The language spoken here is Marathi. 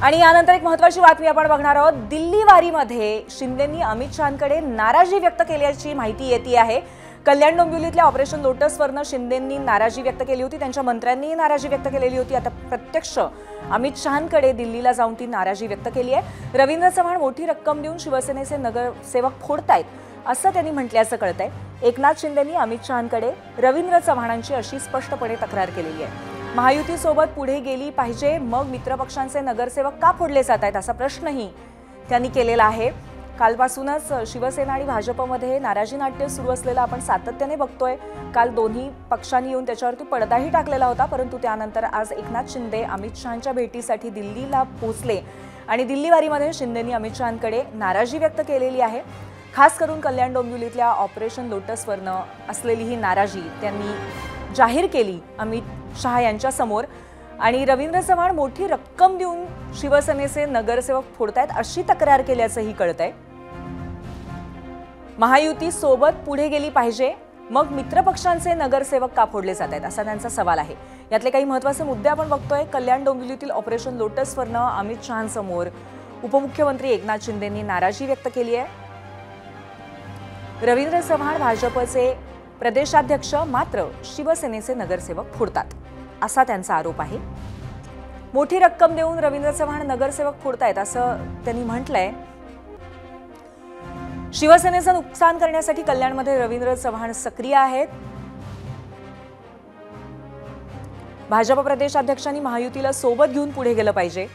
आणि यानंतर एक महत्त्वाची बातमी आपण बघणार आहोत। दिल्ली वारीमध्ये शिंदेंनी अमित शहांकडे नाराजी व्यक्त केल्याची माहिती येते आहे। कल्याण डोंबिवलीतल्या ऑपरेशन लोटसवरनं शिंदेंनी नाराजी व्यक्त केली होती, त्यांच्या मंत्र्यांनीही नाराजी व्यक्त केलेली होती। आता प्रत्यक्ष अमित शहांकडे दिल्लीला जाऊन ती नाराजी व्यक्त केली आहे। रवींद्र चव्हाण मोठी रक्कम देऊन शिवसेनेचे नगरसेवक फोडतायत असं त्यांनी म्हटल्याचं कळतंय। एकनाथ शिंदेंनी अमित शहांकडे रवींद्र चव्हाणांची अशी स्पष्टपणे तक्रार केलेली आहे। महायुतीसोबत पुढे गेली पाहिजे, मग मित्रपक्षांचे नगरसेवक का फोडले जात आहेत असा प्रश्नही त्यांनी केलेला आहे। कालपासूनच शिवसेना आणि भाजपमध्ये नाराजी नाट्य सुरू असलेलं आपण सातत्याने बघतोय। काल दोन्ही पक्षांनी येऊन त्याच्यावरती पडदाही टाकलेला होता, परंतु त्यानंतर आज एकनाथ शिंदे अमित शहांच्या भेटीसाठी दिल्लीला पोहोचले आणि दिल्ली वारीमध्ये शिंदेंनी अमित शहांकडे नाराजी व्यक्त केलेली आहे। खास करून कल्याण डोंबिवलीतल्या ऑपरेशन लोटसवरनं असलेली ही नाराजी त्यांनी जाहीर केली अमित शहा यांच्या समोर। आणि रवींद्र चव्हाण मोठी रक्कम देऊन शिवसेनेचे नगरसेवक फोडतायत अशी तक्रार केल्याचंही कळतंय। महायुती सोबत पुढे गेली पाहिजे, मग मित्रपक्षांचे नगरसेवक का फोडले जात आहेत असा त्यांचा सवाल आहे। यातले काही महत्त्वाचे मुद्दे आपण बघतोय। कल्याण डोंबिवलीतील ऑपरेशन लोटसवरनं अमित शहांसमोर उपमुख्यमंत्री एकनाथ शिंदेंनी नाराजी व्यक्त केली आहे। रवींद्र चव्हाण भाजपचे प्रदेशाध्यक्ष मात्र शिवसेनेचे नगरसेवक फोडतात असा त्यांचा आरोप आहे। मोठी रक्कम देऊन रवींद्र चव्हाण नगरसेवक फोडतायत असं त्यांनी म्हटलंय। शिवसेनेचं नुकसान करण्यासाठी कल्याणमध्ये रवींद्र चव्हाण सक्रिय आहेत। भाजप प्रदेशाध्यक्षांनी महायुतीला सोबत घेऊन पुढे गेलं पाहिजे।